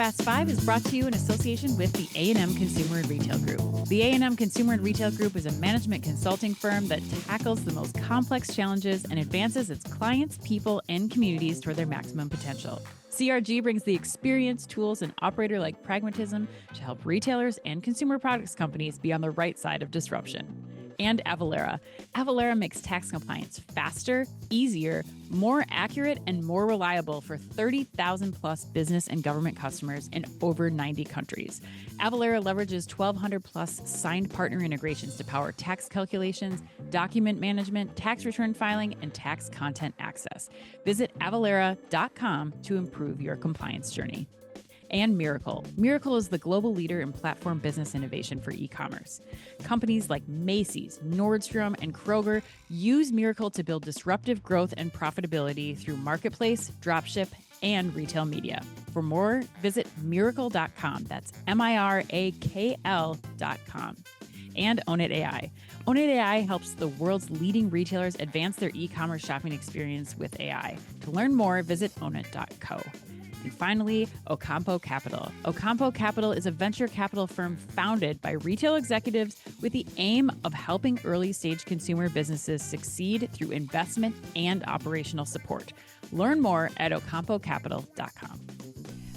Fast Five is brought to you in association with the A&M Consumer and Retail Group. The A&M Consumer and Retail Group is a management consulting firm that tackles the most complex challenges and advances its clients, people, and communities toward their maximum potential. CRG brings the experience, tools, and operator-like pragmatism to help retailers and consumer products companies be on the right side of disruption. And Avalara. Avalara makes tax compliance faster, easier, more accurate, and more reliable for 30,000 plus business and government customers in over 90 countries. Avalara leverages 1,200 plus signed partner integrations to power tax calculations, document management, tax return filing, and tax content access. Visit avalara.com to improve your compliance journey. And Mirakl. Mirakl is the global leader in platform business innovation for e-commerce. Companies like Macy's, Nordstrom, and Kroger use Mirakl to build disruptive growth and profitability through marketplace, dropship, and retail media. For more, visit Mirakl.com. That's Mirakl.com. And Own It AI. Own It AI helps the world's leading retailers advance their e-commerce shopping experience with AI. To learn more, visit ownit.co. And finally, Ocampo Capital. Ocampo Capital is a venture capital firm founded by retail executives with the aim of helping early-stage consumer businesses succeed through investment and operational support. Learn more at ocampocapital.com.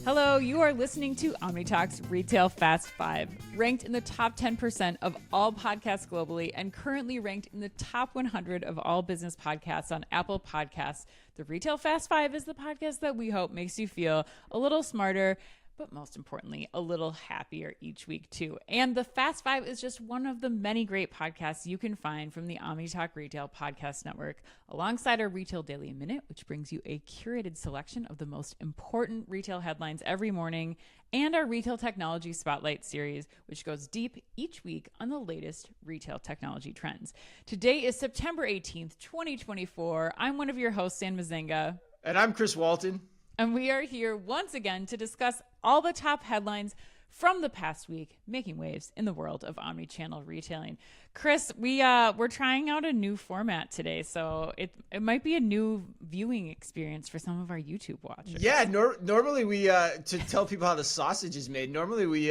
Hello, you are listening to OmniTalk's Retail Fast 5, ranked in the top 10% of all podcasts globally and currently ranked in the top 100 of all business podcasts on Apple Podcasts. The Retail Fast 5 is the podcast that we hope makes you feel a little smarter, but most importantly, a little happier each week too. And the Fast 5 is just one of the many great podcasts you can find from the OmniTalk Retail Podcast Network, alongside our Retail Daily Minute, which brings you a curated selection of the most important retail headlines every morning, and our Retail Technology Spotlight series, which goes deep each week on the latest retail technology trends. Today is September 18th, 2024. I'm one of your hosts, San Mazenga. And I'm Chris Walton. And we are here once again to discuss all the top headlines from the past week, making waves in the world of omnichannel retailing. Chris, we're trying out a new format today, so it might be a new viewing experience for some of our YouTube watchers. Yeah, normally we to tell people how the sausage is made. Normally we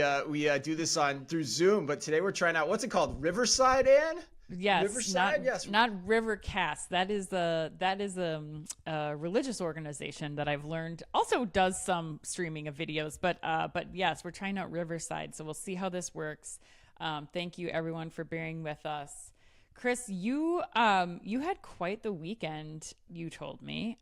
do this through Zoom, but today we're trying out, what's it called, Riverside, Ann? Yes, Riverside? Not Rivercast. That is a religious organization that I've learned also does some streaming of videos. But yes, we're trying out Riverside, so we'll see how this works. Thank you everyone for bearing with us. Chris, you had quite the weekend, you told me.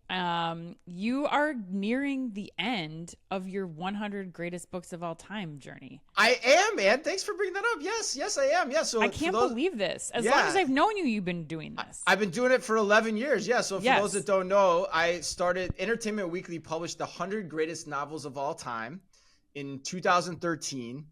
You are nearing the end of your 100 greatest books of all time journey. I am, man. Thanks for bringing that up. Yes, I am. Yeah, so I can't believe this. As long as I've known you, you've been doing this. I've been doing it for 11 years. Yeah, so for those that don't know, I started Entertainment Weekly published the 100 greatest novels of all time in 2013,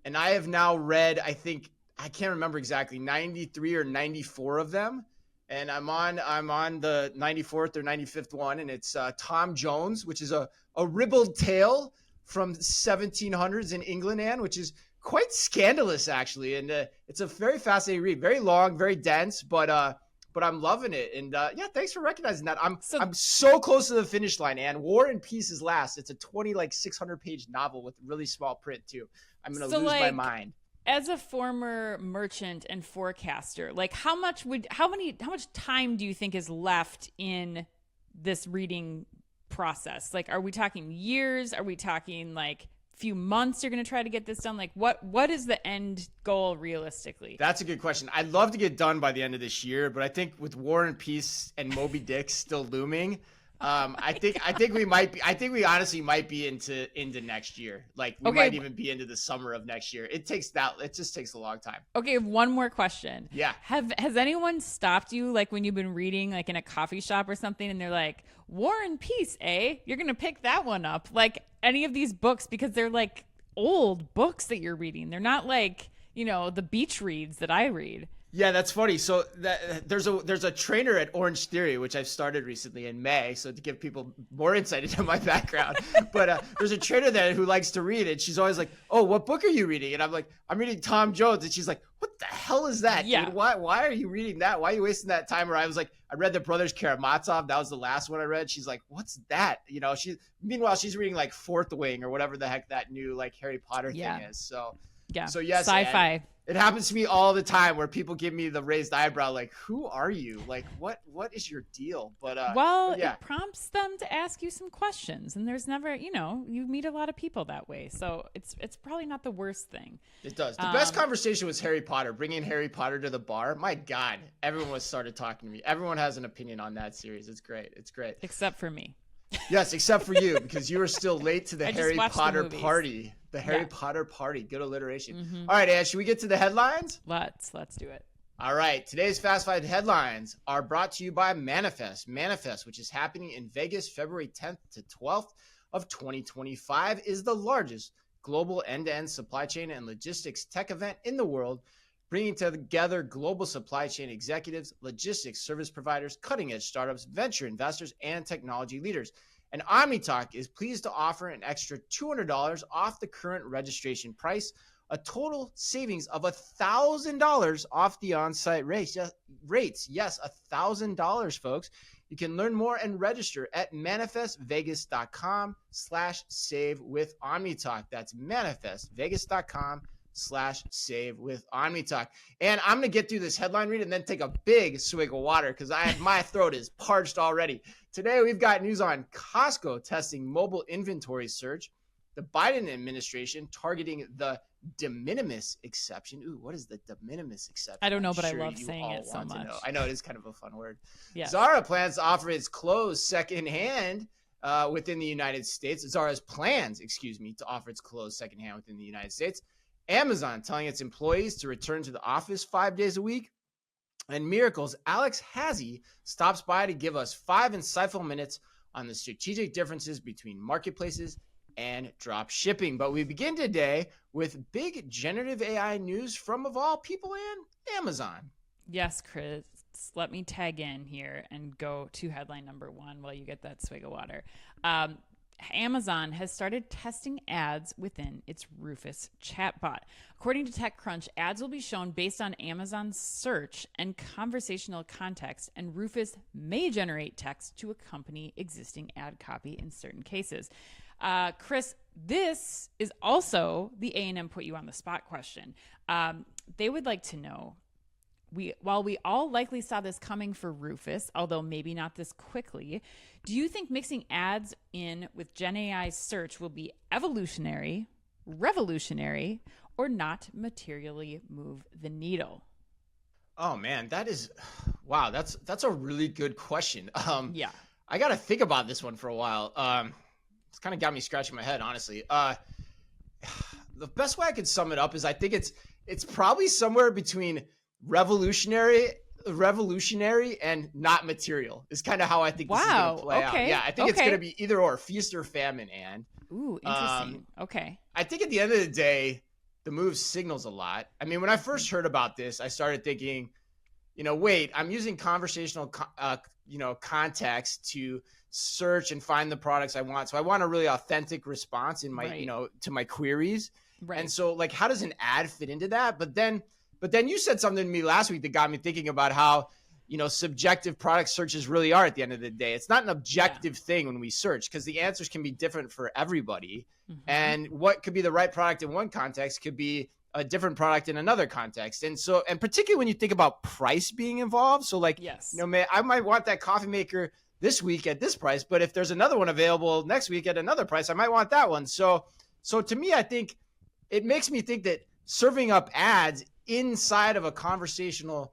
and I have now read, I can't remember exactly, 93 or 94 of them. And I'm on the 94th or 95th one. And it's Tom Jones, which is a ribald tale from 1700s in England, Anne, which is quite scandalous, actually. And it's a very fascinating read, very long, very dense, but I'm loving it. And thanks for recognizing that. I'm so close to the finish line, Anne. War and Peace is last. It's a 600 page novel with really small print too. I'm going to lose my mind. As a former merchant and forecaster, how much time do you think is left in this reading process? Are we talking years? Are we talking few months you're going to try to get this done? What is the end goal realistically? That's a good question. I'd love to get done by the end of this year, but I think with War and Peace and Moby Dick still looming, I think we honestly might be into next year. Might even be into the summer of next year. It just takes a long time. Okay, one more question. Yeah. Has anyone stopped you when you've been reading in a coffee shop or something and they're like, War and Peace, eh? You're going to pick that one up. Any of these books, because they're old books that you're reading. They're not the beach reads that I read. Yeah, that's funny. So there's a trainer at Orange Theory, which I've started recently in May. So to give people more insight into my background, but there's a trainer there who likes to read, and she's always like, "Oh, what book are you reading?" And I'm like, "I'm reading Tom Jones," and she's like, "What the hell is that? Yeah. Dude? Why are you reading that? Why are you wasting that time?" Or I was like, "I read the Brothers Karamazov. That was the last one I read." She's like, "What's that?" Meanwhile she's reading like Fourth Wing or whatever the heck that new like Harry Potter thing is. So yes, sci-fi. It happens to me all the time where people give me the raised eyebrow, like, who are you? Like, what is your deal? But it prompts them to ask you some questions, and there's never, you meet a lot of people that way. So it's probably not the worst thing. It does. The best conversation was Harry Potter, bringing Harry Potter to the bar. My God, everyone started talking to me. Everyone has an opinion on that series. It's great. Except for me. Yes, except for you, because you were still late to the Harry Potter party. The Harry Potter party. Good alliteration. Mm-hmm. All right, Ann, should we get to the headlines? Let's do it. All right. Today's Fast Five headlines are brought to you by Manifest. Manifest, which is happening in Vegas February 10th to 12th of 2025, is the largest global end-to-end supply chain and logistics tech event in the world, bringing together global supply chain executives, logistics service providers, cutting-edge startups, venture investors, and technology leaders. And OmniTalk is pleased to offer an extra $200 off the current registration price, a total savings of $1,000 off the on-site rates. Yes, $1,000, folks. You can learn more and register at manifestvegas.com/save with OmniTalk. That's manifestvegas.com/save with OmniTalk. And I'm going to get through this headline read and then take a big swig of water because my throat is parched already. Today, we've got news on Costco testing mobile inventory search, the Biden administration targeting the de minimis exception. Ooh, what is the de minimis exception? I don't know, but I love saying it so much. I know it is kind of a fun word. Yeah. Zara plans to offer its clothes secondhand within the United States. Zara's plans, to offer its clothes secondhand within the United States. Amazon telling its employees to return to the office 5 days a week. And Mirakl's Alex Hase stops by to give us 5 insightful minutes on the strategic differences between marketplaces and drop shipping. But we begin today with big generative AI news from, of all people, Amazon. Yes, Chris. Let me tag in here and go to headline number 1 while you get that swig of water. Amazon has started testing ads within its Rufus chatbot. According to TechCrunch, ads will be shown based on Amazon's search and conversational context, and Rufus may generate text to accompany existing ad copy in certain cases. Chris, this is also the A&M put you on the spot question. They would like to know, while we all likely saw this coming for Rufus, although maybe not this quickly, do you think mixing ads in with Gen AI's search will be evolutionary, revolutionary, or not materially move the needle? Oh man, that's a really good question. Yeah. I got to think about this one for a while. It's kind of got me scratching my head, honestly. The best way I could sum it up is I think it's probably somewhere between revolutionary and not material is kind of how I think this is going to play out. Yeah, I think it's going to be either or, feast or famine. And ooh, interesting. Okay. I think at the end of the day, the move signals a lot. I mean, when I first heard about this, I started thinking, wait, I'm using conversational, context to search and find the products I want. So I want a really authentic response in my, to my queries. Right. And so like, how does an ad fit into that? But then you said something to me last week that got me thinking about how, subjective product searches really are at the end of the day. It's not an objective thing when we search because the answers can be different for everybody. Mm-hmm. And what could be the right product in one context could be a different product in another context. And so, and particularly when you think about price being involved. So like, I might want that coffee maker this week at this price, but if there's another one available next week at another price, I might want that one. So to me, I think it makes me think that serving up ads inside of a conversational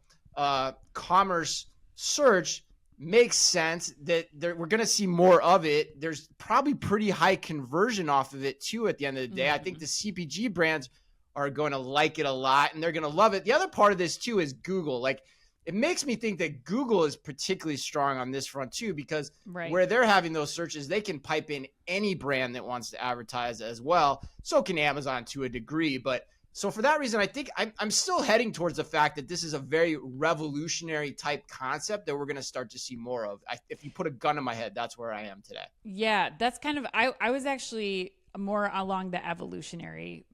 commerce search makes sense, that we're going to see more of it. There's probably pretty high conversion off of it too at the end of the day. Mm-hmm. I think the CPG brands are going to like it a lot and they're going to love it. The other part of this too is Google. Like, it makes me think that Google is particularly strong on this front too, because where they're having those searches, they can pipe in any brand that wants to advertise as well. So can Amazon to a degree, but So for that reason, I think I'm still heading towards the fact that this is a very revolutionary type concept that we're going to start to see more of. If you put a gun in my head, that's where I am today. Yeah, that's kind of, I was actually more along the evolutionary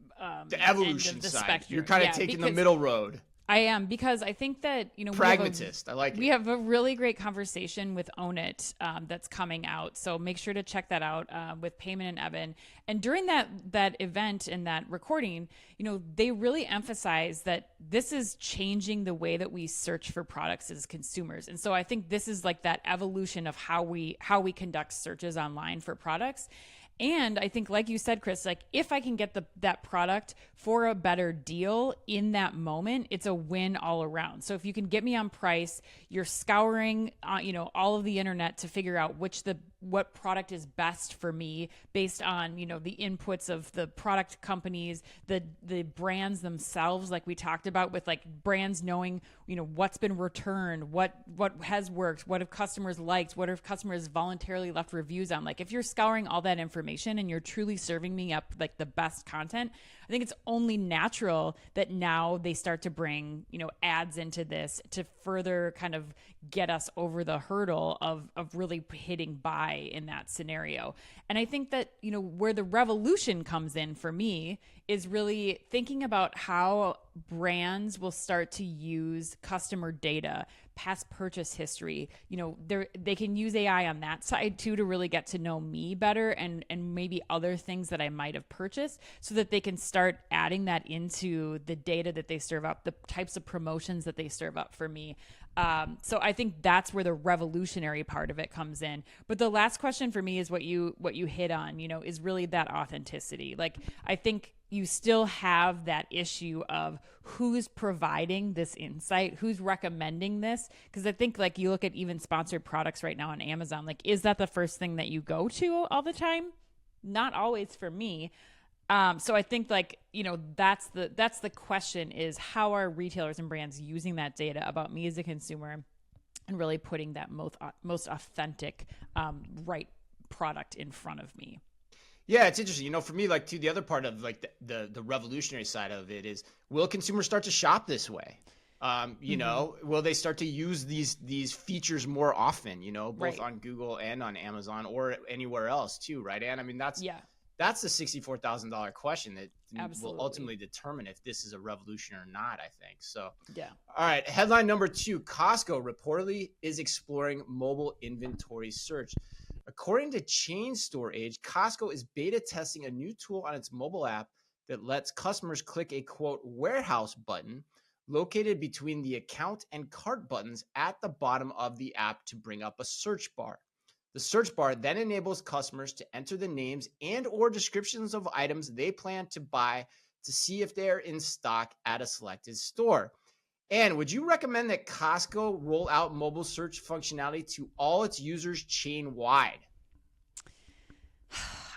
the evolution end of the side. spectrum. You're kind of taking the middle road. I am, because I think that, pragmatist. I like it. We have a really great conversation with Own It that's coming out. So make sure to check that out with Payman and Evan. And during that event and that recording, they really emphasize that this is changing the way that we search for products as consumers. And so I think this is like that evolution of how we conduct searches online for products. And I think, like you said, Chris, like if I can get that product for a better deal in that moment, it's a win all around. So if you can get me on price, you're scouring, all of the internet to figure out what product is best for me based on, the inputs of the product companies, the brands themselves, like we talked about with like brands knowing, what's been returned, what has worked, what have customers liked, what have customers voluntarily left reviews on. Like if you're scouring all that information and you're truly serving me up like the best content, I think it's only natural that now they start to bring, ads into this to further kind of get us over the hurdle of really hitting buy in that scenario. And I think that, where the revolution comes in for me is really thinking about how brands will start to use customer data, past purchase history. They can use AI on that side too to really get to know me better and maybe other things that I might have purchased, so that they can start adding that into the data that they serve up, the types of promotions that they serve up for me. So I think that's where the revolutionary part of it comes in. But the last question for me is what you hit on, is really that authenticity. Like I think you still have that issue of who's providing this insight, who's recommending this. Because I think like you look at even sponsored products right now on Amazon, like is that the first thing that you go to all the time? Not always for me. So I think like, that's the question, is how are retailers and brands using that data about me as a consumer and really putting that most authentic, right product in front of me. Yeah, it's interesting. For me, like too, the other part of like the revolutionary side of it is, will consumers start to shop this way? Will they start to use these features more often, both right. on Google and on Amazon or anywhere else too, right, Ann? I mean, that's the $64,000 question that Absolutely. will ultimately determine if this is a revolution or not, I think. So, yeah. All right. Headline number 2, Costco reportedly is exploring mobile inventory search. According to Chain Store Age, Costco is beta testing a new tool on its mobile app that lets customers click a, quote, warehouse button located between the account and cart buttons at the bottom of the app to bring up a search bar. The search bar then enables customers to enter the names and or descriptions of items they plan to buy to see if they are in stock at a selected store. And would you recommend that Costco roll out mobile search functionality to all its users chain-wide?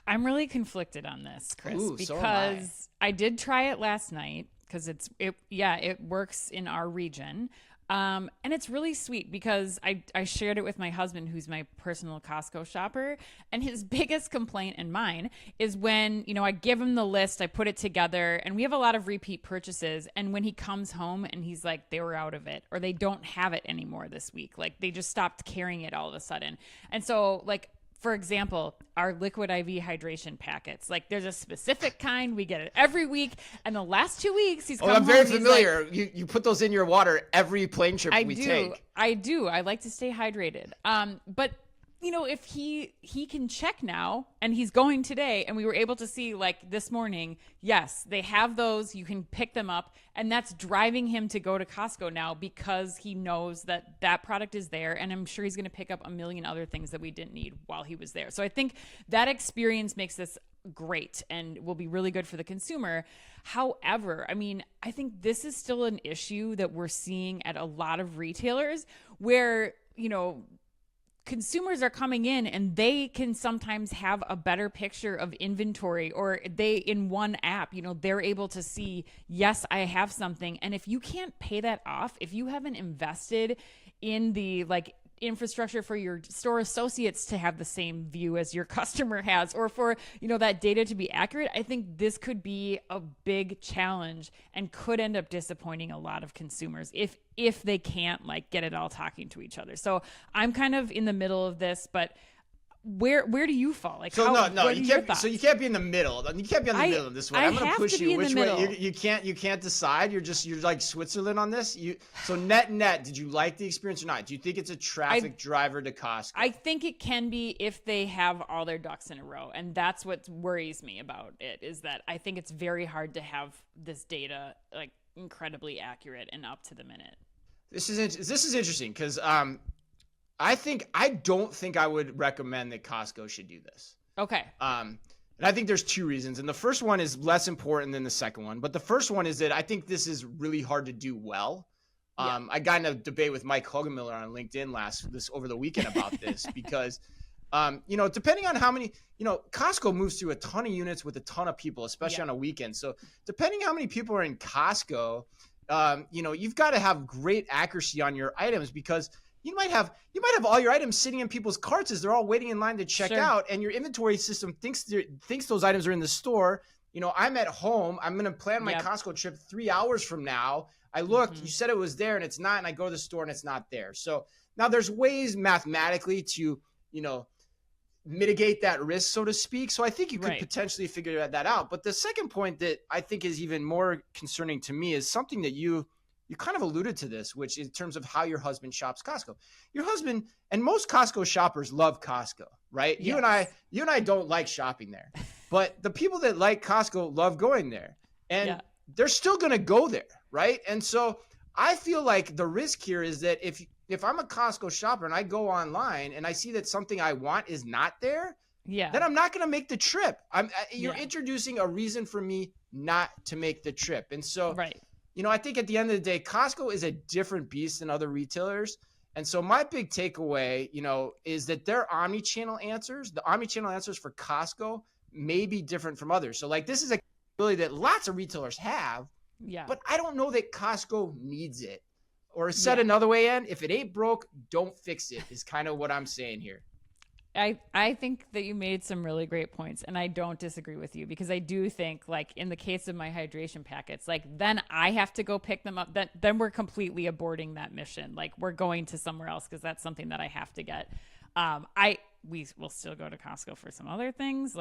I'm really conflicted on this, Chris, because so I did try it last night because it works in our region. And it's really sweet because I shared it with my husband, who's my personal Costco shopper. And his biggest complaint and mine is when, I give him the list, I put it together, and we have a lot of repeat purchases. And when he comes home and he's like, they were out of it, or they don't have it anymore this week. Like they just stopped carrying it all of a sudden. And so like, for example, our liquid IV hydration packets, like there's a specific kind, we get it every week. And the last 2 weeks he's come home. I'm very familiar. Like, you put those in your water every plane trip we take. I do. I like to stay hydrated. But if he can check now, and he's going today, and we were able to see like this morning, yes, they have those, you can pick them up, and that's driving him to go to Costco now because he knows that product is there, and I'm sure he's going to pick up a million other things that we didn't need while he was there. So I think that experience makes this great and will be really good for the consumer. However, I think this is still an issue that we're seeing at a lot of retailers where, consumers are coming in and they can sometimes have a better picture of inventory, or they in one app, they're able to see, yes, I have something. And if you can't pay that off, if you haven't invested in the infrastructure for your store associates to have the same view as your customer has, or for, that data to be accurate, I think this could be a big challenge and could end up disappointing a lot of consumers if they can't get it all talking to each other. So I'm kind of in the middle of this, but where do you fall? You can't. So you can't be in the middle. You can't be in the middle of this way. I'm gonna push you. Which way? You can't decide. You're like Switzerland on this. So net. Did you like the experience or not? Do you think it's a traffic driver to Costco? I think it can be if they have all their ducks in a row, and that's what worries me about it. Is that I think it's very hard to have this data incredibly accurate and up to the minute. This is interesting because I don't think I would recommend that Costco should do this. Okay. And I think there's two reasons. And the first one is less important than the second one. But the first one is that I think this is really hard to do well. I got in a debate with Mike Hogemiller on LinkedIn over the weekend about this because, depending on how many, Costco moves through a ton of units with a ton of people, especially on a weekend. So depending how many people are in Costco, you've got to have great accuracy on your items because you might have all your items sitting in people's carts as they're all waiting in line to check out, and your inventory system thinks those items are in the store. I'm at home. I'm going to plan my Costco trip 3 hours from now. I looked, you said it was there and it's not, and I go to the store and it's not there. So now there's ways mathematically to, mitigate that risk, so to speak. So I think you could potentially figure that out. But the second point that I think is even more concerning to me is something that you kind of alluded to this, which in terms of how your husband shops Costco. Your husband and most Costco shoppers love Costco, right? Yes. You and I don't like shopping there, but the people that like Costco love going there, and they're still going to go there, right? And so I feel like the risk here is that if I'm a Costco shopper and I go online and I see that something I want is not there, then I'm not going to make the trip. You're introducing a reason for me not to make the trip. And so I think at the end of the day, Costco is a different beast than other retailers. And so my big takeaway, is that their omni-channel answers, the omni-channel answers for Costco may be different from others. So this is a capability that lots of retailers have, but I don't know that Costco needs it. Or said another way, if it ain't broke, don't fix it is kind of what I'm saying here. I think that you made some really great points, and I don't disagree with you because I do think in the case of my hydration packets, then I have to go pick them up. Then we're completely aborting that mission. We're going to somewhere else because that's something that I have to get. We will still go to Costco for some other things.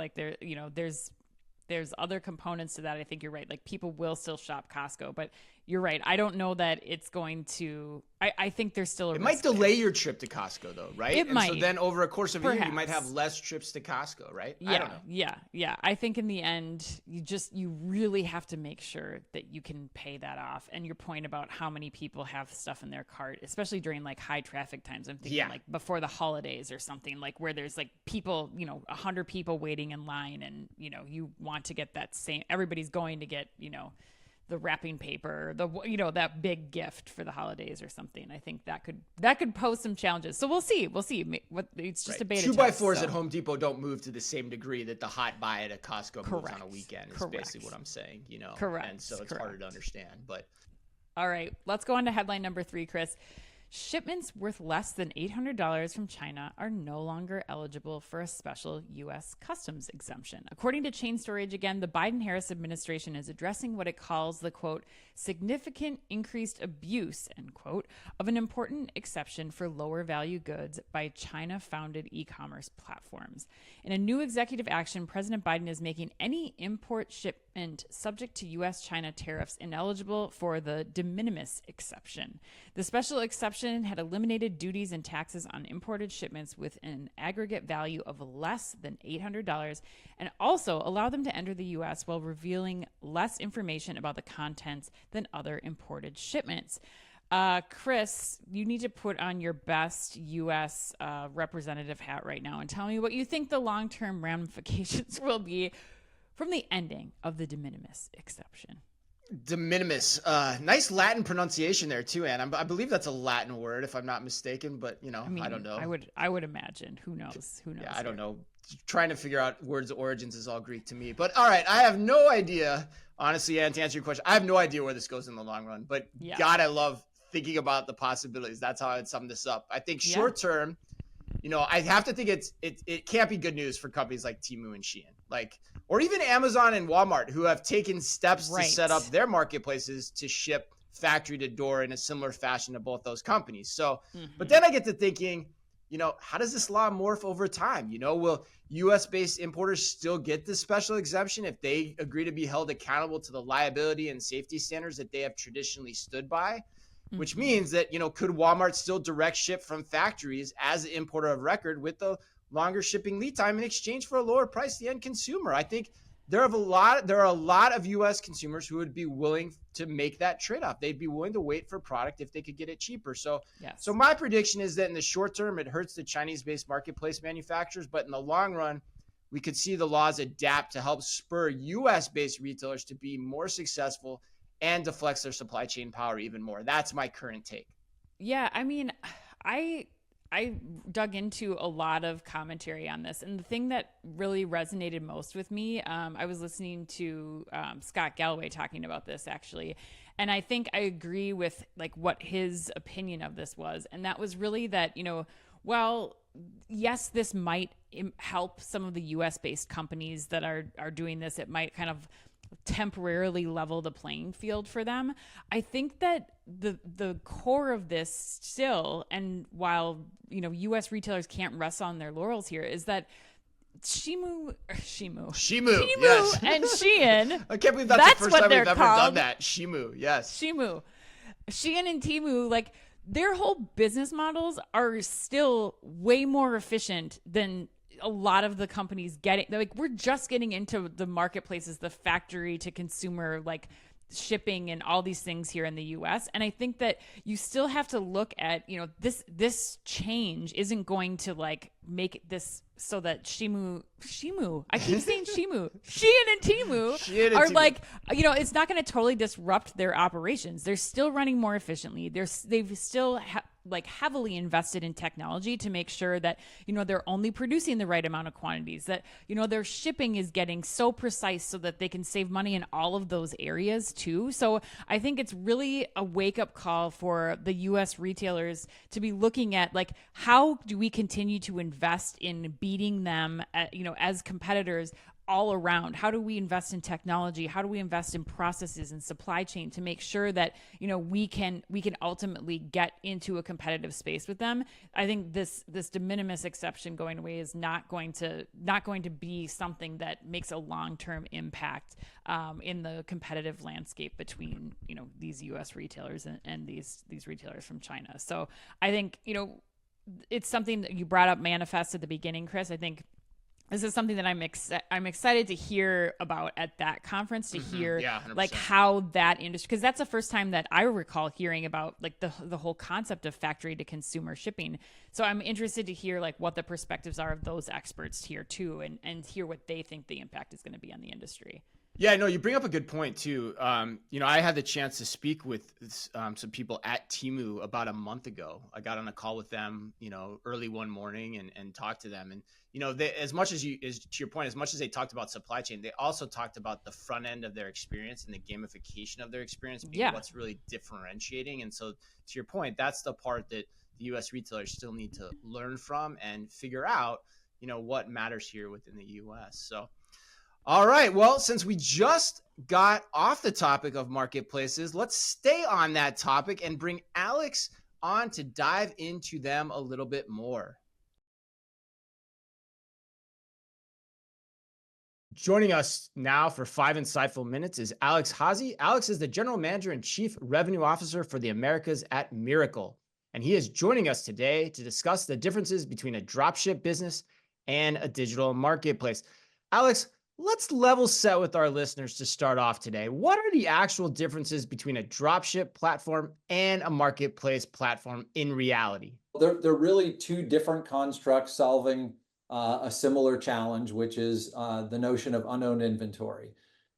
There's other components to that. I think you're right. People will still shop Costco, but you're right. I don't know that it's going to, I think there's still a risk. It might delay your trip to Costco though, right? It might. So then over a course of a year, you might have less trips to Costco, right? Yeah, I don't know. Yeah. I think in the end, you really have to make sure that you can pay that off. And your point about how many people have stuff in their cart, especially during high traffic times. I'm thinking before the holidays or something where there's people, 100 people waiting in line and, you want to get that same, everybody's going to get, the wrapping paper, that big gift for the holidays or something. I think that could pose some challenges. So we'll see. It's just a beta 2x4s at Home Depot don't move to the same degree that the hot buy at a Costco moves on a weekend. Is basically what I'm saying. Correct. And so it's harder to understand. But all right, let's go on to headline number 3, Chris. Shipments worth less than $800 from China are no longer eligible for a special U.S. customs exemption. According to Chain Storage, again, the Biden-Harris administration is addressing what it calls the, quote, significant increased abuse, end quote, of an important exception for lower value goods by China-founded e-commerce platforms. In a new executive action, President Biden is making any import shipment subject to U.S. China tariffs ineligible for the de minimis exception. The special exception had eliminated duties and taxes on imported shipments with an aggregate value of less than $800 and also allow them to enter the U.S. while revealing less information about the contents than other imported shipments. Chris, you need to put on your best U.S. Representative hat right now and tell me what you think the long-term ramifications will be from the ending of the de minimis exception. De minimis. Nice Latin pronunciation there too, Anne. I believe that's a Latin word if I'm not mistaken, but I don't know. I would imagine. Who knows? Yeah, I don't know. Trying to figure out words' origins is all Greek to me. But all right, I have no idea, honestly, Anne, to answer your question. I have no idea where this goes in the long run. But God, I love thinking about the possibilities. That's how I'd sum this up. I think short term, I have to think it can't be good news for companies like Temu and Shein, or even Amazon and Walmart, who have taken steps to set up their marketplaces to ship factory to door in a similar fashion to both those companies. So, but then I get to thinking, how does this law morph over time? Will U.S. based importers still get this special exemption if they agree to be held accountable to the liability and safety standards that they have traditionally stood by? Which means that, could Walmart still direct ship from factories as an importer of record with the longer shipping lead time in exchange for a lower price to the end consumer? I think there are a lot of U.S. consumers who would be willing to make that trade-off. They'd be willing to wait for product if they could get it cheaper. So my prediction is that in the short term, it hurts the Chinese-based marketplace manufacturers, but in the long run, we could see the laws adapt to help spur U.S.-based retailers to be more successful and to flex their supply chain power even more. That's my current take. Yeah, I mean, I dug into a lot of commentary on this, and the thing that really resonated most with me, I was listening to Scott Galloway talking about this actually, and I think I agree with what his opinion of this was, and that was really that well, yes, this might help some of the U.S. based companies that are doing this. It might kind of temporarily level the playing field for them. I think that the core of this still, and while U.S. retailers can't rest on their laurels here, is that Temu, yes, and Shein. I can't believe that's the first time we've ever done that. Shein, Shein and Temu, their whole business models are still way more efficient than a lot of the companies getting. We're just getting into the marketplaces, the factory to consumer shipping and all these things here in the US. And I think that you still have to look at, this change isn't going to make this so that Shein, I keep saying Shein and Temu are it's not going to totally disrupt their operations. They're still running more efficiently. They've still heavily invested in technology to make sure that, they're only producing the right amount of quantities, that, their shipping is getting so precise so that they can save money in all of those areas too. So I think it's really a wake up call for the US retailers to be looking at how do we continue to invest in beating them as competitors all around? How do we invest in technology? How do we invest in processes and supply chain to make sure that we can ultimately get into a competitive space with them? I think this de minimis exception going away is not going to be something that makes a long-term impact in the competitive landscape between these U.S. retailers and these retailers from China. So I think it's something that you brought up manifest at the beginning, Chris. I think this is something that I'm excited to hear about at that conference, to hear how that industry, because that's the first time that I recall hearing about the whole concept of factory to consumer shipping. So I'm interested to hear what the perspectives are of those experts here too, and hear what they think the impact is going to be on the industry. Yeah, no, you bring up a good point too. I had the chance to speak with some people at Temu about a month ago. I got on a call with them, early one morning and talked to them. And, they, as much as to your point, as much as they talked about supply chain, they also talked about the front end of their experience and the gamification of their experience being what's really differentiating. And so to your point, that's the part that the U.S. retailers still need to learn from and figure out, what matters here within the U.S. So, all right. Well, since we just got off the topic of marketplaces, let's stay on that topic and bring Alex on to dive into them a little bit more. Joining us now for 5 insightful minutes is Alex Hase. Alex is the General Manager and Chief Revenue Officer for the Americas at Mirakl, and he is joining us today to discuss the differences between a dropship business and a digital marketplace. Alex, let's level set with our listeners to start off today. What are the actual differences between a dropship platform and a marketplace platform in reality? They're really two different constructs solving a similar challenge, which is the notion of unowned inventory.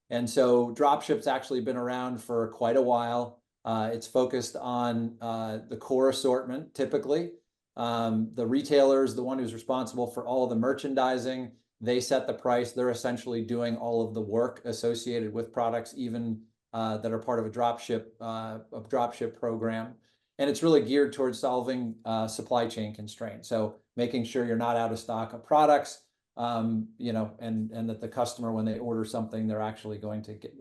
And so dropship's actually been around for quite a while. It's focused on the core assortment, typically. The retailer is the one who's responsible for all of the merchandising. They set the price. They're essentially doing all of the work associated with products, even that are part of a dropship program. And it's really geared towards solving supply chain constraints. So making sure you're not out of stock of products, and that the customer, when they order something, they're actually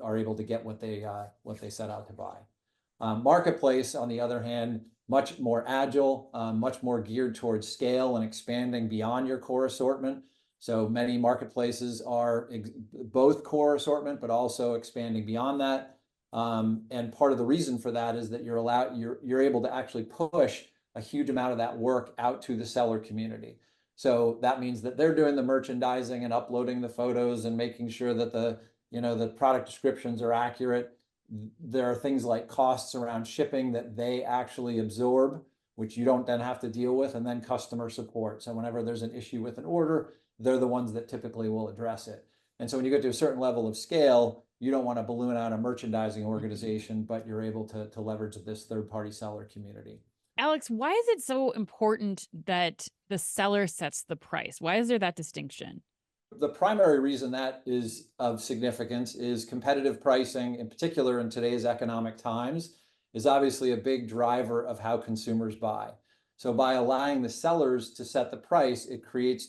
are able to get what they set out to buy. Marketplace, on the other hand, much more agile, much more geared towards scale and expanding beyond your core assortment. So many marketplaces are both core assortment, but also expanding beyond that. And part of the reason for that is that you're able to actually push a huge amount of that work out to the seller community. So that means that they're doing the merchandising and uploading the photos and making sure that the product descriptions are accurate. There are things like costs around shipping that they actually absorb, which you don't then have to deal with, and then customer support. So whenever there's an issue with an order, they're the ones that typically will address it. And so when you get to a certain level of scale, you don't want to balloon out a merchandising organization, but you're able to leverage this third-party seller community. Alex, why is it so important that the seller sets the price? Why is there that distinction? The primary reason that is of significance is competitive pricing, in particular in today's economic times, is obviously a big driver of how consumers buy. So by allowing the sellers to set the price, it creates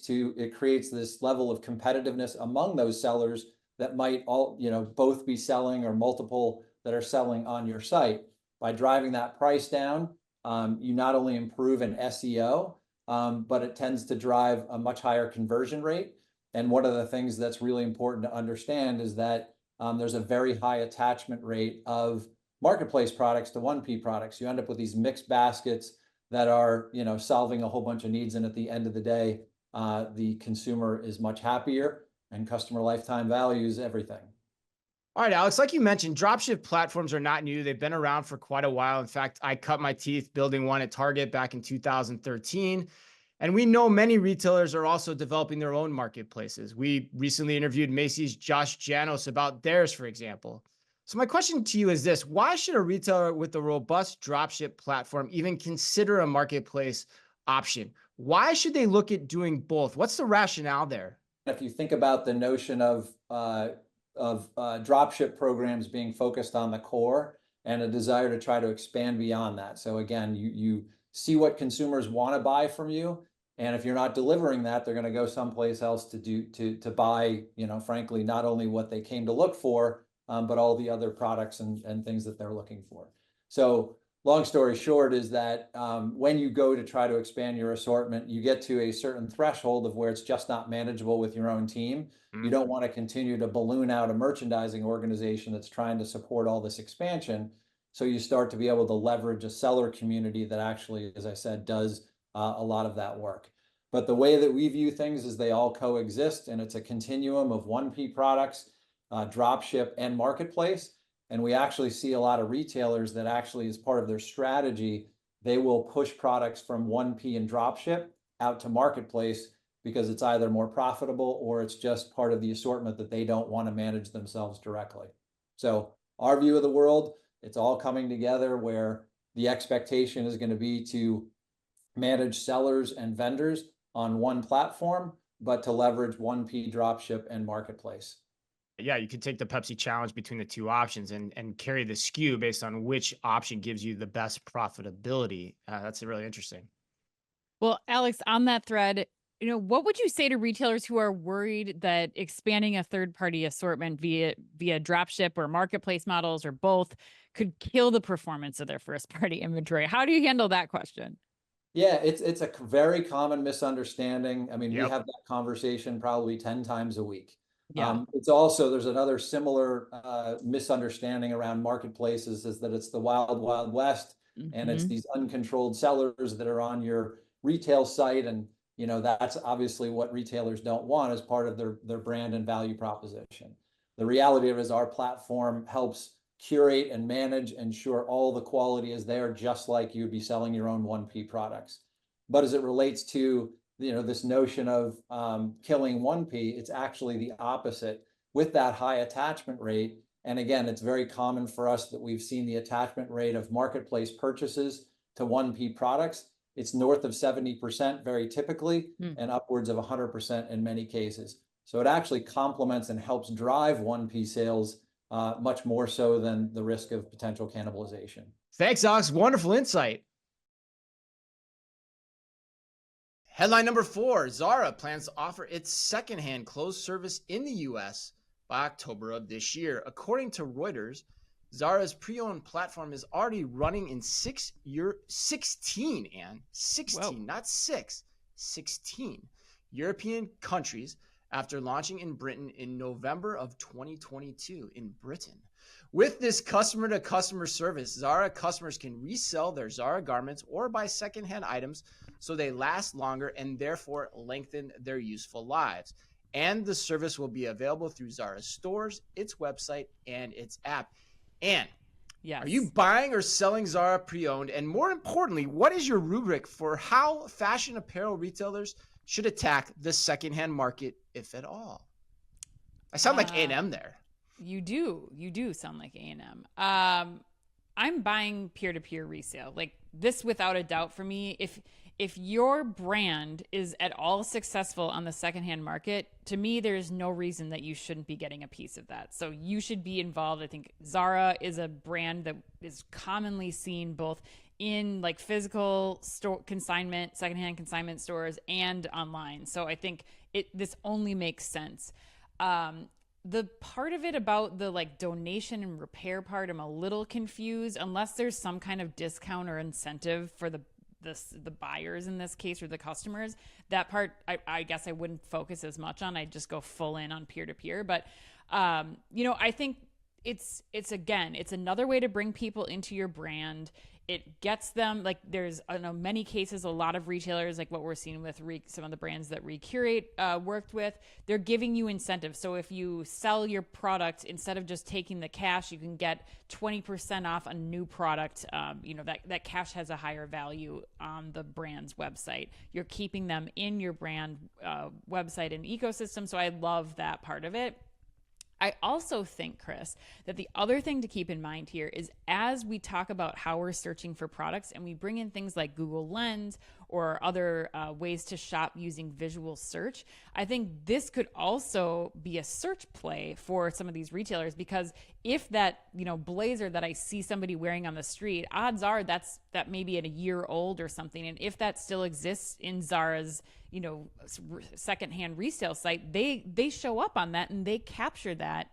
this level of competitiveness among those sellers that might both be selling or multiple that are selling on your site. By driving that price down, you not only improve in SEO, but it tends to drive a much higher conversion rate. And one of the things that's really important to understand is that there's a very high attachment rate of marketplace products to 1P products. You end up with these mixed baskets that are, solving a whole bunch of needs. And at the end of the day, the consumer is much happier, and customer lifetime value is everything. All right, Alex, like you mentioned, dropship platforms are not new. They've been around for quite a while. In fact, I cut my teeth building one at Target back in 2013. And we know many retailers are also developing their own marketplaces. We recently interviewed Macy's Josh Janos about theirs, for example. So my question to you is this: why should a retailer with a robust dropship platform even consider a marketplace option? Why should they look at doing both? What's the rationale there? If you think about the notion of dropship programs being focused on the core and a desire to try to expand beyond that. So again, you see what consumers want to buy from you, and if you're not delivering that, they're going to go someplace else to buy, frankly, not only what they came to look for, but all the other products and things that they're looking for. So long story short is that when you go to try to expand your assortment, you get to a certain threshold of where it's just not manageable with your own team. You don't want to continue to balloon out a merchandising organization that's trying to support all this expansion. So you start to be able to leverage a seller community that actually, as I said, does a lot of that work. But the way that we view things is they all coexist, and it's a continuum of 1P products, dropship, and marketplace. And we actually see a lot of retailers that actually, as part of their strategy, they will push products from 1P and dropship out to marketplace because it's either more profitable or it's just part of the assortment that they don't want to manage themselves directly. So our view of the world, it's all coming together where the expectation is going to be to manage sellers and vendors on one platform, but to leverage 1P dropship and marketplace. Yeah, you could take the Pepsi challenge between the two options and carry the skew based on which option gives you the best profitability. That's really interesting. Well, Alex, on that thread, what would you say to retailers who are worried that expanding a third-party assortment via dropship or marketplace models or both could kill the performance of their first-party inventory? How do you handle that question? Yeah, it's a very common misunderstanding. I mean, we have that conversation probably 10 times a week. Yeah. It's also, there's another similar misunderstanding around marketplaces, is that it's the wild, wild west, and it's these uncontrolled sellers that are on your retail site. And, that's obviously what retailers don't want as part of their brand and value proposition. The reality of it is our platform helps curate and manage, ensure all the quality is there, just like you'd be selling your own 1P products. But as it relates to this notion of killing 1P, it's actually the opposite with that high attachment rate. And again, it's very common for us that we've seen the attachment rate of marketplace purchases to 1P products. It's north of 70% very typically, and upwards of 100% in many cases. So it actually complements and helps drive 1P sales much more so than the risk of potential cannibalization. Thanks, Alex. Wonderful insight. Headline number 4, Zara plans to offer its secondhand clothes service in the U.S. by October of this year. According to Reuters, Zara's pre-owned platform is already running in 16, Whoa. not 6, 16 European countries after launching in Britain in November of 2022 in Britain. With this customer-to-customer service, Zara customers can resell their Zara garments or buy secondhand items so they last longer and therefore lengthen their useful lives. And the service will be available through Zara's stores, its website, and its app. And yes. Are you buying or selling Zara pre-owned? And more importantly, what is your rubric for how fashion apparel retailers should attack the secondhand market, if at all? I sound like A&M there. You do sound like A&M. I'm buying peer-to-peer resale. Like this, without a doubt for me, if your brand is at all successful on the secondhand market, to me, there's no reason that you shouldn't be getting a piece of that. So you should be involved. I think Zara is a brand that is commonly seen both in like physical store consignment, secondhand consignment stores and online. So I think this only makes sense. The part of it about the like donation and repair part, I'm a little confused unless there's some kind of discount or incentive for the buyers in this case or the customers. That part, I guess I wouldn't focus as much on. I'd just go full in on peer-to-peer. But, I think it's another way to bring people into your brand. It gets them, like there's, I know many cases, a lot of retailers, like what we're seeing with some of the brands that Recurate worked with, they're giving you incentives. So if you sell your product, instead of just taking the cash, you can get 20% off a new product. That cash has a higher value on the brand's website. You're keeping them in your brand website and ecosystem. So I love that part of it. I also think, Chris, that the other thing to keep in mind here is as we talk about how we're searching for products and we bring in things like Google Lens or other ways to shop using visual search, I think this could also be a search play for some of these retailers, because if that, blazer that I see somebody wearing on the street, odds are that may be at a year old or something. And if that still exists in Zara's, secondhand resale site, they show up on that and they capture that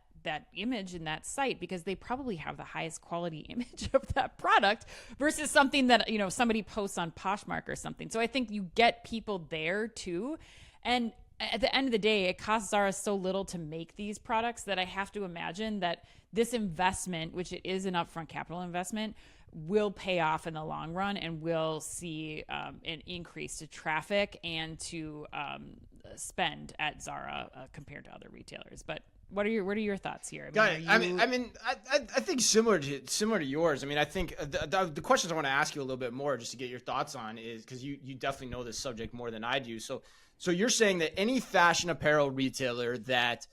image in that site because they probably have the highest quality image of that product versus something that, somebody posts on Poshmark or something. So I think you get people there too. And at the end of the day, it costs Zara so little to make these products that I have to imagine that this investment, which it is an upfront capital investment, will pay off in the long run, and we'll see an increase to traffic and to spend at Zara compared to other retailers. But what are your thoughts here? I think similar to yours. I think the questions I want to ask you a little bit more, just to get your thoughts on, is because you definitely know this subject more than I do. So you're saying that any fashion apparel retailer that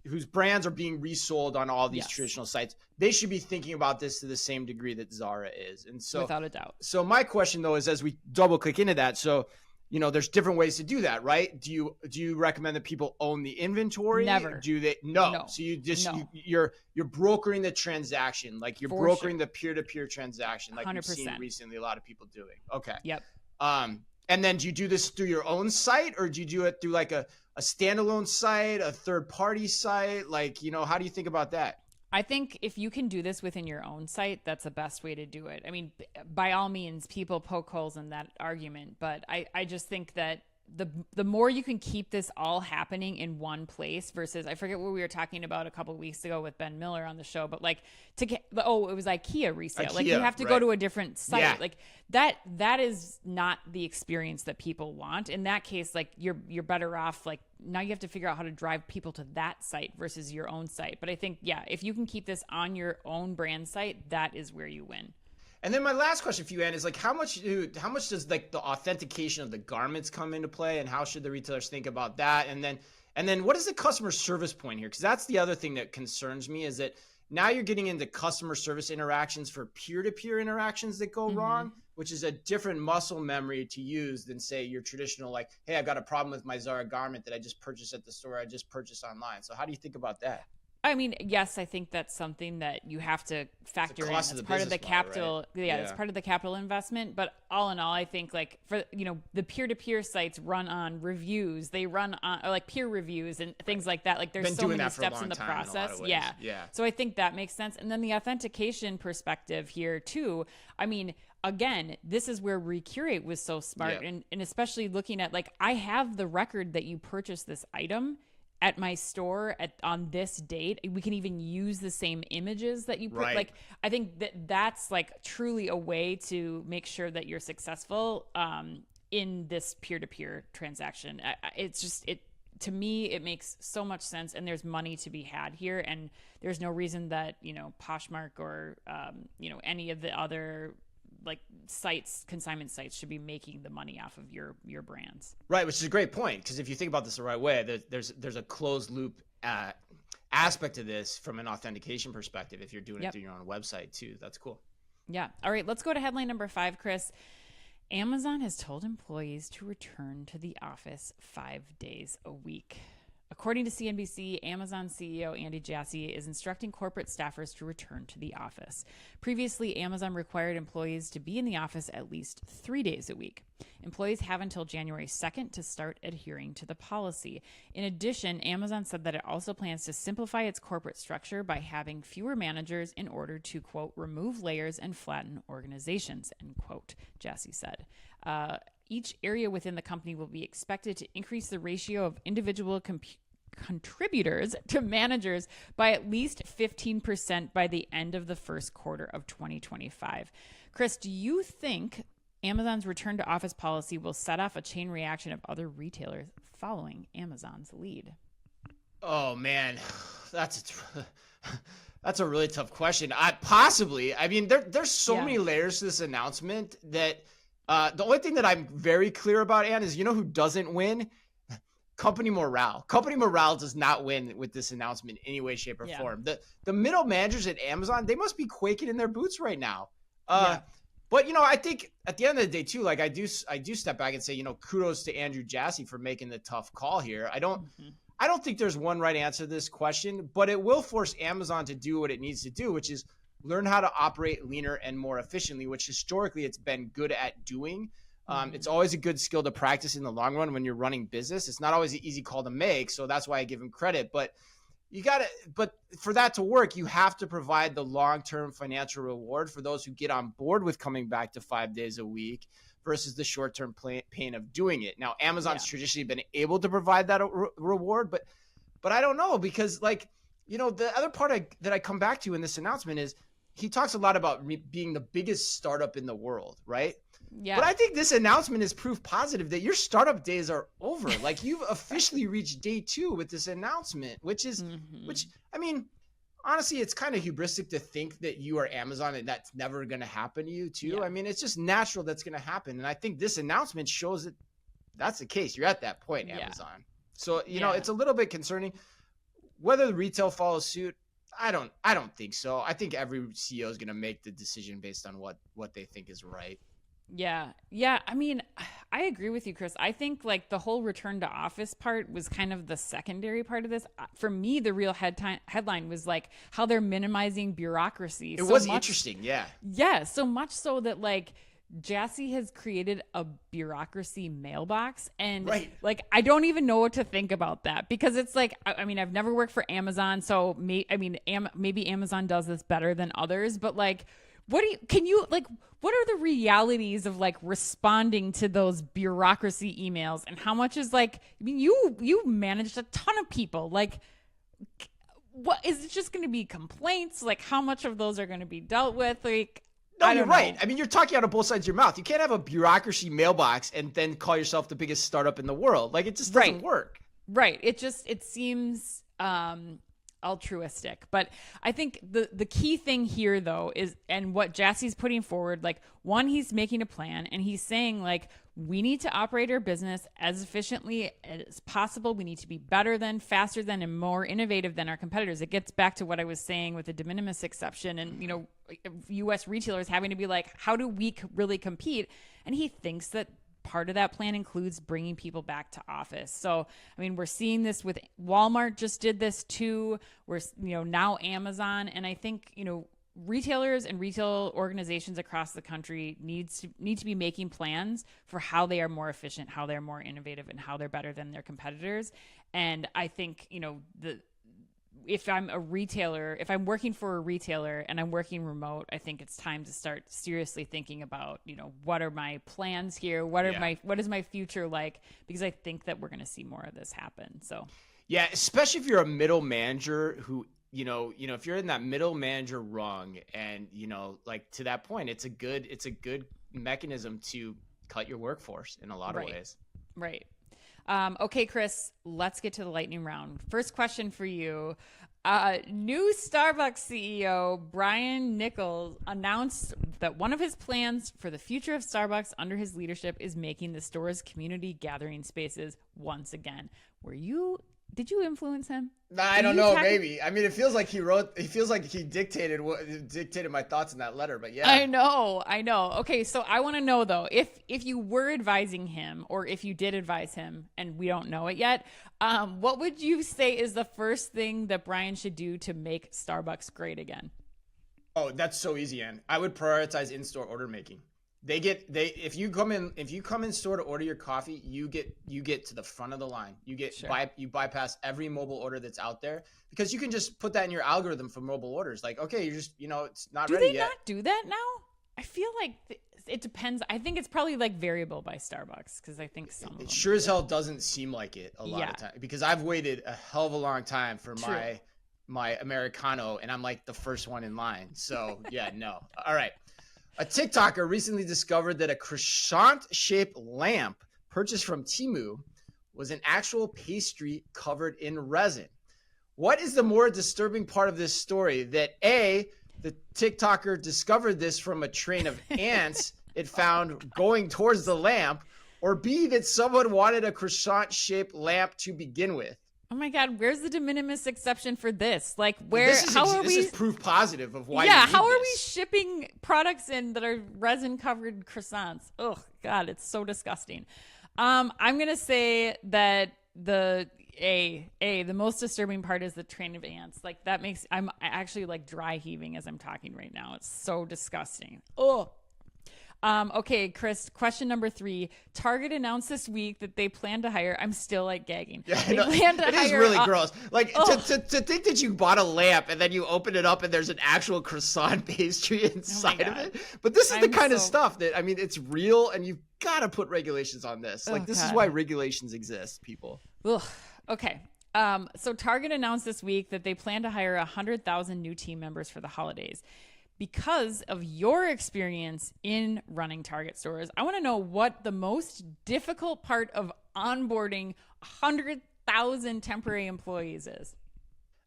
whose brands are being resold on all these traditional sites, they should be thinking about this to the same degree that Zara is. And so, without a doubt. So my question though is, as we double click into that, so there's different ways to do that, right? Do you recommend that people own the inventory? Never. Do they? No. So you just you're brokering the transaction, like you're brokering the peer-to-peer transaction, like 100%. We've seen recently a lot of people doing. Okay. Yep. And then do you do this through your own site, or do you do it through like a standalone site, a third-party site? Like, how do you think about that? I think if you can do this within your own site, that's the best way to do it. I mean, by all means, people poke holes in that argument, but I just think that the more you can keep this all happening in one place versus, I forget what we were talking about a couple of weeks ago with Ben Miller on the show, but like it was IKEA resale. Like you have to go to a different site. Yeah. Like that is not the experience that people want. In that case, like you're better off, like now you have to figure out how to drive people to that site versus your own site. But I think, if you can keep this on your own brand site, that is where you win. And then my last question for you, Ann, is like how much does like the authentication of the garments come into play, and how should the retailers think about that? And then what is the customer service point here? Because that's the other thing that concerns me, is that now you're getting into customer service interactions for peer-to-peer interactions that go wrong, which is a different muscle memory to use than, say, your traditional, like, hey, I've got a problem with my Zara garment that I just purchased at the store, I just purchased online. So how do you think about that? I mean, yes, I think that's something that you have to factor in. It's part of the capital. Right? Yeah, it's part of the capital investment. But all in all, I think like for, the peer-to-peer sites run on reviews. They run on like peer reviews and things like that. Like there's so many steps in the process. Yeah. So I think that makes sense. And then the authentication perspective here too. I mean, again, this is where Recurate was so smart. And especially looking at like, I have the record that you purchased this item at my store on this date. We can even use the same images that you put. Right. Like, I think that's like truly a way to make sure that you're successful in this peer-to-peer transaction. It's just, to me, it makes so much sense, and there's money to be had here. And there's no reason that, Poshmark or, any of the other like consignment sites should be making the money off of your brands. Right, which is a great point, because if you think about this the right way, there's a closed loop aspect to this from an authentication perspective if you're doing it through your own website too. That's cool. Yeah. All right, let's go to headline number 5, Chris. Amazon has told employees to return to the office 5 days a week. According to CNBC, Amazon CEO Andy Jassy is instructing corporate staffers to return to the office. Previously, Amazon required employees to be in the office at least 3 days a week. Employees have until January 2nd to start adhering to the policy. In addition, Amazon said that it also plans to simplify its corporate structure by having fewer managers in order to, quote, remove layers and flatten organizations, end quote, Jassy said. Each area within the company will be expected to increase the ratio of individual contributors to managers by at least 15% by the end of the first quarter of 2025. Chris, do you think Amazon's return to office policy will set off a chain reaction of other retailers following Amazon's lead? Oh man, that's a really tough question. Possibly. I mean, there's so many layers to this announcement that the only thing that I'm very clear about, Ann, is who doesn't win? Company morale. Company morale does not win with this announcement in any way, shape, or form. The middle managers at Amazon, they must be quaking in their boots right now. But I think at the end of the day too, like I do step back and say, kudos to Andrew Jassy for making the tough call here. I don't think there's one right answer to this question, but it will force Amazon to do what it needs to do, which is learn how to operate leaner and more efficiently, which historically it's been good at doing. It's always a good skill to practice in the long run when you're running business. It's not always an easy call to make, so that's why I give him credit. But but for that to work, you have to provide the long-term financial reward for those who get on board with coming back to 5 days a week versus the short-term pain of doing it. Now, Amazon's traditionally been able to provide that reward, but I don't know, because the other part that I come back to in this announcement is he talks a lot about being the biggest startup in the world, right? Yeah. But I think this announcement is proof positive that your startup days are over. Like, you've officially reached day 2 with this announcement, which I mean, honestly, it's kind of hubristic to think that you are Amazon and that's never going to happen to you too. Yeah. I mean, it's just natural that's going to happen. And I think this announcement shows that that's the case. You're at that point, Amazon. So, it's a little bit concerning. Whether the retail follows suit, I don't think so. I think every CEO is going to make the decision based on what they think is right. Yeah. I mean, I agree with you, Chris. I think like the whole return to office part was kind of the secondary part of this. For me, the real headline was like how they're minimizing bureaucracy. It was interesting. Yeah. Yeah. So much so that like Jassy has created a bureaucracy mailbox, and like I don't even know what to think about that, because it's like, I mean, I've never worked for Amazon, so maybe Amazon does this better than others, but like, what are the realities of like responding to those bureaucracy emails, and how much is like, I mean, you managed a ton of people, like, what is it just going to be complaints? Like, how much of those are going to be dealt with? Like, no, you're right. I mean, you're talking out of both sides of your mouth. You can't have a bureaucracy mailbox and then call yourself the biggest startup in the world. Like, it just doesn't work. Right. It seems altruistic. But I think the key thing here, though, is, and what Jassy's putting forward, like, one, he's making a plan, and he's saying, like, we need to operate our business as efficiently as possible. We need to be better than, faster than, and more innovative than our competitors. It gets back to what I was saying with the de minimis exception and, U.S. retailers having to be like, how do we really compete? And he thinks that part of that plan includes bringing people back to office. So, I mean, we're seeing this with Walmart just did this too. We're, now Amazon. And I think, retailers and retail organizations across the country need to be making plans for how they are more efficient, how they're more innovative, and how they're better than their competitors. And I think, if I'm a retailer, if I'm working for a retailer and I'm working remote, I think it's time to start seriously thinking about, what are my plans here? What is my future like? Because I think that we're going to see more of this happen. So, yeah, especially if you're a middle manager who, if you're in that middle manager rung and, like to that point, it's a good mechanism to cut your workforce in a lot of ways. Right. Okay, Chris, let's get to the lightning round. First question for you. New Starbucks CEO Brian Niccol announced that one of his plans for the future of Starbucks under his leadership is making the store's community gathering spaces once again. Did you influence him? I don't know. Maybe. I mean, it feels like he dictated my thoughts in that letter, but yeah. I know. Okay. So I want to know though, if you were advising him or if you did advise him and we don't know it yet, what would you say is the first thing that Brian should do to make Starbucks great again? Oh, that's so easy, Ann. I would prioritize in-store order making. If you come in store to order your coffee, you get to the front of the line. You bypass every mobile order that's out there because you can just put that in your algorithm for mobile orders. Like, okay, you're just, it's not ready yet. Do they not do that now? I feel like it depends. I think it's probably like variable by Starbucks because I think some of them sure as hell doesn't seem like it a lot of time because I've waited a hell of a long time for my Americano and I'm like the first one in line. So yeah, no. All right. A TikToker recently discovered that a croissant-shaped lamp purchased from Temu was an actual pastry covered in resin. What is the more disturbing part of this story? That A, the TikToker discovered this from a train of ants it found going towards the lamp, or B, that someone wanted a croissant-shaped lamp to begin with? Oh my God, where's the de minimis exception for this? Like, this is proof positive of why. Yeah, how are we shipping products in that are resin covered croissants? Oh God, it's so disgusting. I'm gonna say that the most disturbing part is the train of ants. Like I'm actually like dry heaving as I'm talking right now. It's so disgusting. Oh. Okay, Chris, question number 3. Target announced this week that they plan to hire, I'm still like gagging. Yeah, it is really gross. Like to think that you bought a lamp and then you open it up and there's an actual croissant pastry inside of it. But this is the kind of stuff that, I mean, it's real and you've got to put regulations on this. Like this is why regulations exist, people. Ugh. Okay. So Target announced this week that they plan to hire 100,000 new team members for the holidays. Because of your experience in running Target stores, I want to know what the most difficult part of onboarding 100,000 temporary employees is.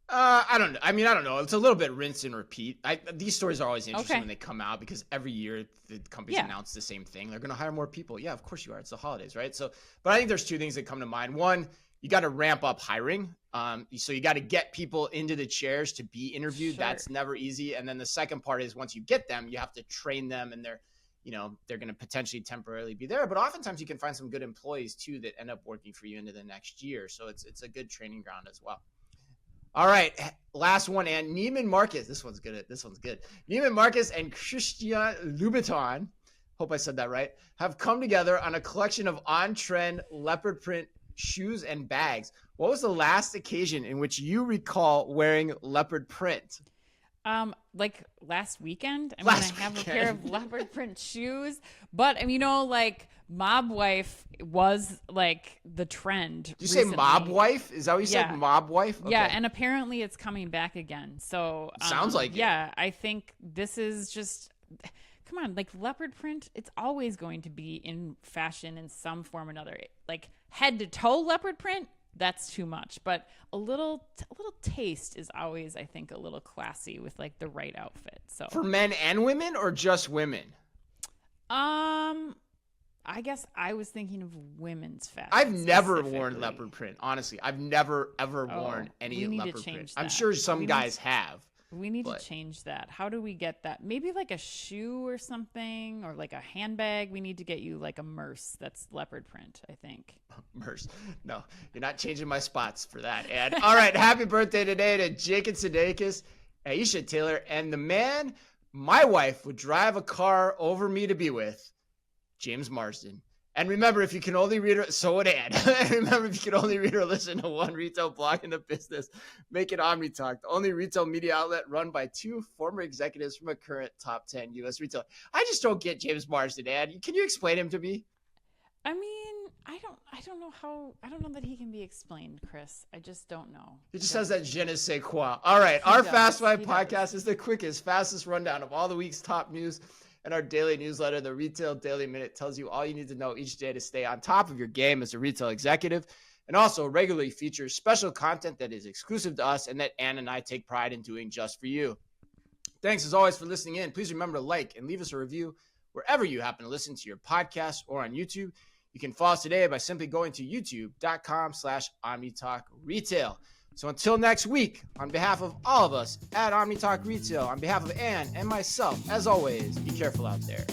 I don't know. I mean, I don't know. It's a little bit rinse and repeat. These stories are always interesting when they come out because every year the companies announce the same thing. They're going to hire more people. Yeah, of course you are. It's the holidays, right? So, but I think there's 2 things that come to mind. One, you got to ramp up hiring. So you got to get people into the chairs to be interviewed. Sure. That's never easy. And then the second part is once you get them, you have to train them and they're going to potentially temporarily be there. But oftentimes you can find some good employees too that end up working for you into the next year. So it's a good training ground as well. All right. Last one. And Neiman Marcus. This one's good. Neiman Marcus and Christian Louboutin, hope I said that right, have come together on a collection of on-trend leopard print shoes and bags. What was the last occasion in which you recall wearing leopard print? Like last weekend. I have a pair of leopard print shoes, but like Mob Wife was like the trend. Did you say Mob Wife? Is that what you said? Mob Wife? Okay. Yeah, and apparently it's coming back again. So sounds like yeah, I think this is just. Come on, like leopard print, it's always going to be in fashion in some form or another. Like head to toe leopard print, that's too much. But a little taste is always, I think, a little classy with like the right outfit. So for men and women or just women? I guess I was thinking of women's fashion. I've never worn leopard print. Honestly, I've never ever worn any leopard print. I'm sure some guys have. We need to change that. How do we get that? Maybe like a shoe or something, or like a handbag. We need to get you like a merce that's leopard print, I think. Merce. No, you're not changing my spots for that. And all right, happy birthday today to Jacob Sudeikis, Aisha Taylor, and the man my wife would drive a car over me to be with, James Marsden. And remember, if you can only read or so would Ann. Remember, if you can only read or listen to one retail blog in the business, make it Omni Talk, the only retail media outlet run by two former executives from a current top 10 U.S. retailer. I just don't get James Marsden, Ann. Can you explain him to me? I mean, I don't know that he can be explained, Chris. I just don't know. He just has that je ne sais quoi. All right, our Fast Five podcast is the quickest, fastest rundown of all the week's top news. And our daily newsletter, the Retail Daily Minute, tells you all you need to know each day to stay on top of your game as a retail executive, and also regularly features special content that is exclusive to us and that Ann and I take pride in doing just for you. Thanks as always for listening in. Please remember to like and leave us a review wherever you happen to listen to your podcast or on YouTube. You can follow us today by simply going to youtube.com/OmniTalkRetail. So until next week, on behalf of all of us at Omni Talk Retail, on behalf of Ann and myself, as always, be careful out there.